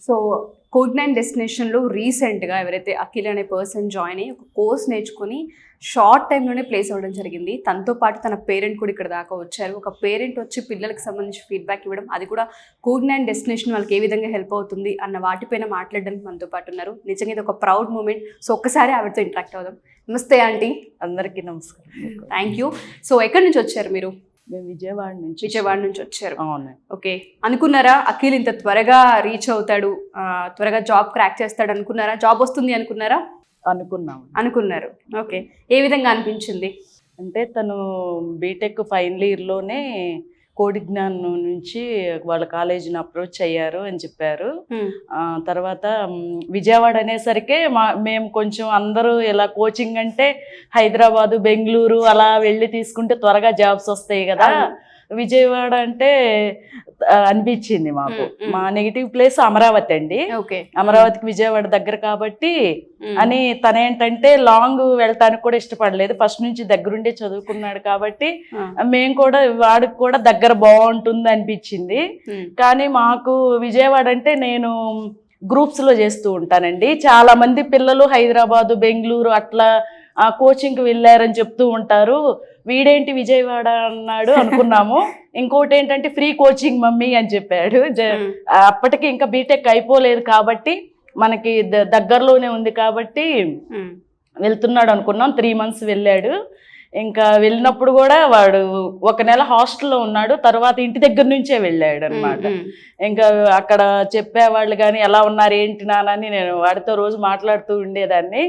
So కోడ్9 డెస్టినేషన్లో రీసెంట్గా ఎవరైతే అఖిల్ అనే పర్సన్ జాయిన్ అయ్యి ఒక కోర్స్ నేర్చుకుని షార్ట్ టైంలోనే ప్లేస్ అవ్వడం జరిగింది. తనతో పాటు తన పేరెంట్ కూడా ఇక్కడ దాకా వచ్చారు. ఒక పేరెంట్ వచ్చి పిల్లలకు సంబంధించి ఫీడ్బ్యాక్ ఇవ్వడం, అది కూడా కోడ్9 డెస్టినేషన్ వాళ్ళకి ఏ విధంగా హెల్ప్ అవుతుంది అన్న వాటిపైన మాట్లాడడానికి మనతో పాటు ఉన్నారు. నిజంగా ఇది ఒక ప్రౌడ్ మూమెంట్. సో ఒక్కసారి ఆవిడతో ఇంటరాక్ట్ అవుదాం. నమస్తే ఆంటీ. అందరికీ నమస్కారం. Thank you. సో ఎక్కడి నుంచి వచ్చారు మీరు? మేము విజయవాడ నుంచి వచ్చారు. అవును. ఓకే, అనుకున్నారా అఖిల్ ఇంత త్వరగా రీచ్ అవుతాడు, త్వరగా జాబ్ క్రాక్ చేస్తాడు అనుకున్నారా? జాబ్ వస్తుంది అనుకున్నారా? అనుకున్నారు. ఓకే, ఏ విధంగా అనిపించింది? అంటే తను బీటెక్ ఫైనల్ ఇయర్లోనే కోడిజ్ఞాన్ నుంచి వాళ్ళ కాలేజీని అప్రోచ్ అయ్యారు అని చెప్పారు. తర్వాత విజయవాడ అనేసరికి మేము కొంచెం అందరూ ఇలా కోచింగ్ అంటే హైదరాబాదు, బెంగళూరు అలా వెళ్ళి తీసుకుంటే త్వరగా జాబ్స్ వస్తాయి కదా, విజయవాడ అంటే అనిపించింది మాకు. మా నెగిటివ్ ప్లేస్ అమరావతి అండి. అమరావతికి విజయవాడ దగ్గర కాబట్టి అని తనేంటంటే లాంగ్ వెళ్ళటానికి కూడా ఇష్టపడలేదు. ఫస్ట్ నుంచి దగ్గరుండే చదువుకున్నాడు కాబట్టి మేము కూడా వాడికి కూడా దగ్గర బాగుంటుంది అనిపించింది. కానీ మాకు విజయవాడ అంటే నేను గ్రూప్స్ లో చేస్తూ ఉంటానండి. చాలా మంది పిల్లలు హైదరాబాదు, బెంగళూరు అట్లా కోచింగ్కి వెళ్ళారని చెప్తూ ఉంటారు. వీడేంటి విజయవాడ అన్నాడు అనుకున్నాము. ఇంకోటి ఏంటంటే ఫ్రీ కోచింగ్ మమ్మీ అని చెప్పాడు. అప్పటికి ఇంకా బీటెక్ అయిపోలేదు కాబట్టి మనకి దగ్గరలోనే ఉంది కాబట్టి వెళ్తున్నాడు అనుకున్నాం. 3 months వెళ్ళాడు. ఇంకా వెళ్ళినప్పుడు కూడా వాడు 1 నెల హాస్టల్లో ఉన్నాడు. తర్వాత ఇంటి దగ్గర నుంచే వెళ్ళాడు అనమాట. ఇంకా అక్కడ చెప్పేవాళ్ళు కానీ ఎలా ఉన్నారు ఏంటి నానని నేను వాడితో రోజు మాట్లాడుతూ ఉండేదాన్ని.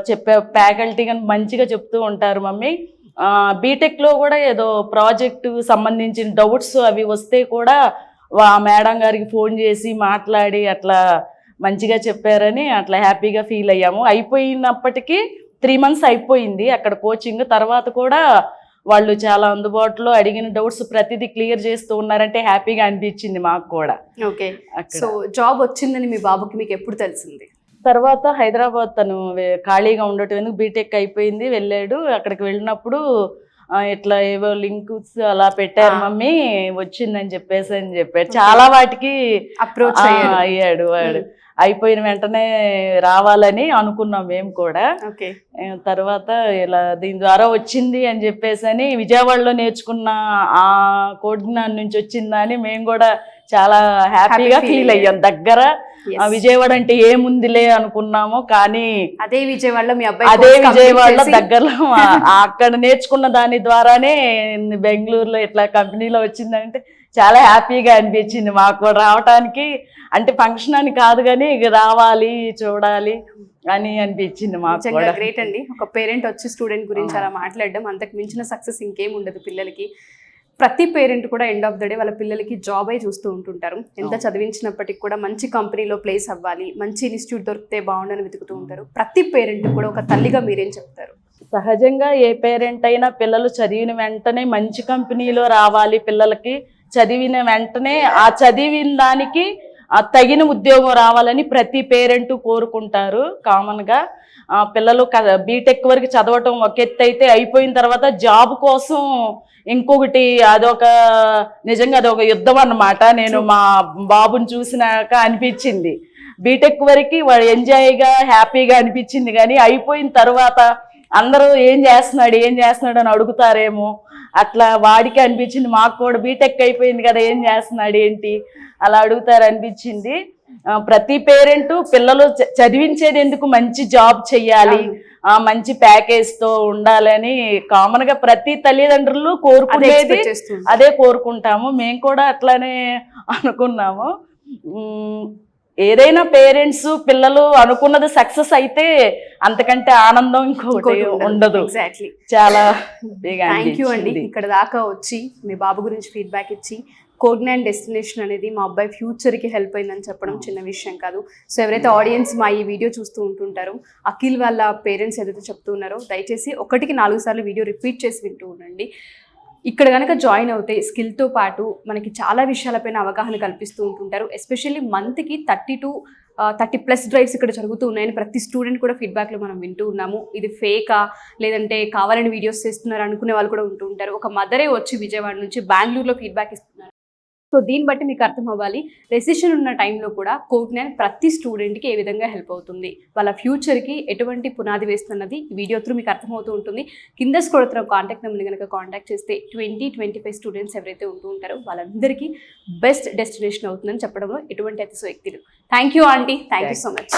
చెప్పే ఫ్యాకల్టీ కానీ మంచిగా చెప్తూ ఉంటారు మమ్మీ. బీటెక్లో కూడా ఏదో ప్రాజెక్టు సంబంధించిన డౌట్స్ అవి వస్తే కూడా మేడం గారికి ఫోన్ చేసి మాట్లాడి అట్లా మంచిగా చెప్పారని అట్లా హ్యాపీగా ఫీల్ అయ్యాము. అయిపోయినప్పటికీ 3 months అయిపోయింది అక్కడ కోచింగ్. తర్వాత కూడా వాళ్ళు చాలా అందుబాటులో అడిగిన డౌట్స్ ప్రతిదీ క్లియర్ చేస్తూ ఉన్నారంటే హ్యాపీగా అనిపించింది మాకు కూడా. ఓకే, సో జాబ్ వచ్చిందని మీ బాబుకి మీకు ఎప్పుడు తెలిసింది? తర్వాత హైదరాబాద్ తను ఖాళీగా ఉండటం ఎందుకు బీటెక్ అయిపోయింది వెళ్ళాడు. అక్కడికి వెళ్ళినప్పుడు ఇట్లా ఏవో లింక్స్ అలా పెట్టారు మమ్మీ వచ్చిందని చెప్పాడు. చాలా వాటికి అప్రోచ్ అయ్యాడు వాడు. అయిపోయిన వెంటనే రావాలని అనుకున్నాం మేము కూడా. తర్వాత ఇలా దీని ద్వారా వచ్చింది అని చెప్పేసి విజయవాడలో నేర్చుకున్న ఆ కోడిజ్ఞాన్ నుంచి వచ్చిందని మేము కూడా చాలా హ్యాపీగా ఫీల్ అయ్యాం. దగ్గర విజయవాడ అంటే ఏముందిలే అనుకున్నాము, కానీ అదే విజయవాడలో దగ్గరలో అక్కడ నేర్చుకున్న దాని ద్వారానే బెంగళూరులో ఇట్లా కంపెనీలో వచ్చిందంటే చాలా హ్యాపీగా అనిపించింది మాకు కూడా రావటానికి. అంటే ఫంక్షన్ అని కాదు కానీ రావాలి చూడాలి అని అనిపించింది మాకు కూడా. గ్రేట్ అండి, ఒక పేరెంట్ వచ్చి స్టూడెంట్ గురించి అలా మాట్లాడడం. అంతకు మించిన సక్సెస్ ఇంకేం ఉండదు పిల్లలకి. ప్రతి పేరెంట్ కూడా ఎండ్ ఆఫ్ ద డే వాళ్ళ పిల్లలకి జాబ్ అయి చూస్తూ ఉంటుంటారు. ఎంత చదివించినప్పటికీ కూడా మంచి కంపెనీలో ప్లేస్ అవ్వాలి, మంచి ఇన్స్టిట్యూట్ దొరికితే బాగుండని వెతుకుతూ ఉంటారు. ప్రతి పేరెంట్ కూడా ఒక తల్లిగా మీరేం చెప్తారు? సహజంగా ఏ పేరెంట్ అయినా పిల్లలు చదివిన వెంటనే మంచి కంపెనీలో రావాలి, పిల్లలకి చదివిన వెంటనే ఆ చదివిన దానికి తగిన ఉద్యోగం రావాలని ప్రతి పేరెంట్ కోరుకుంటారు కామన్గా. పిల్లలు బీటెక్ వరకు చదవటం ఒక ఎత్తు అయితే అయిపోయిన తర్వాత జాబ్ కోసం ఇంకొకటి నిజంగా అదొక యుద్ధం అన్నమాట. నేను మా బాబుని చూసినాక అనిపించింది బీటెక్ వరకు వాడు ఎంజాయ్గా హ్యాపీగా అనిపించింది, కానీ అయిపోయిన తర్వాత అందరూ ఏం చేస్తున్నాడు అని అడుగుతారేమో అట్లా వాడికి అనిపించింది. మాకు కూడా బీటెక్ అయిపోయింది కదా ఏం చేస్తున్నాడు ఏంటి అలా అడుగుతారు అనిపించింది. ప్రతి పేరెంట్ పిల్లలు చదివించేది ఎందుకు మంచి జాబ్ చెయ్యాలి, మంచి ప్యాకేజ్తో ఉండాలని కామన్గా ప్రతి తల్లిదండ్రులు కోరుకునేది అదే కోరుకుంటాము. మేము కూడా అట్లానే అనుకున్నాము. ఏదైనా పేరెంట్స్ పిల్లలు అనుకున్నది సక్సెస్ అయితే అంతకంటే ఆనందం ఇంకొకటి ఉండదు. చాలా థ్యాంక్ యూ అండి, ఇక్కడ దాకా వచ్చి మీ బాబు గురించి ఫీడ్బ్యాక్ ఇచ్చి కోడ్9 డెస్టినేషన్ అనేది మా అబ్బాయి ఫ్యూచర్కి హెల్ప్ అయిందని చెప్పడం చిన్న విషయం కాదు. సో ఎవరైతే ఆడియన్స్ మా ఈ వీడియో చూస్తూ ఉంటుంటారో అఖిల్ వాళ్ళ పేరెంట్స్ ఏదైతే చెప్తూ ఉన్నారో దయచేసి 1కి 4 సార్లు వీడియో రిపీట్ చేసి వింటూ ఉండండి. ఇక్కడ కనుక జాయిన్ అవుతే స్కిల్తో పాటు మనకి చాలా విషయాలపైన అవగాహన కల్పిస్తూ ఉంటుంటారు. ఎస్పెషల్లీ మంత్కి 30+ డ్రైవ్స్ ఇక్కడ జరుగుతూ ఉన్నాయని ప్రతి స్టూడెంట్ కూడా ఫీడ్బ్యాక్లో మనం వింటూ ఉన్నాము. ఇది ఫేకా లేదంటే కావాలని వీడియోస్ చేస్తున్నారు అనుకునే వాళ్ళు కూడా ఉంటూ ఉంటారు. ఒక మదరే వచ్చి విజయవాడ నుంచి బెంగళూరులో ఫీడ్బ్యాక్ ఇస్తున్నారు. సో దీన్ని బట్టి మీకు అర్థం అవ్వాలి రెసిషన్ ఉన్న టైంలో కూడా కోగ్నాన్ ప్రతి స్టూడెంట్కి ఏ విధంగా హెల్ప్ అవుతుంది, వాళ్ళ ఫ్యూచర్కి ఎటువంటి పునాది వేస్తున్నది ఈ వీడియో త్రూ మీకు అర్థమవుతూ ఉంటుంది. కింద స్క్రోల్ అవుతున్న కాంటాక్ట్ నెంబర్ని కనుక కాంటాక్ట్ చేస్తే 20-25 స్టూడెంట్స్ ఎవరైతే ఉంటూ ఉంటారో వాళ్ళందరికీ బెస్ట్ డెస్టినేషన్ అవుతుందని చెప్పడంలో ఎటువంటి అతిశయోక్తి లేదు. Thank you aunty, thank you so much.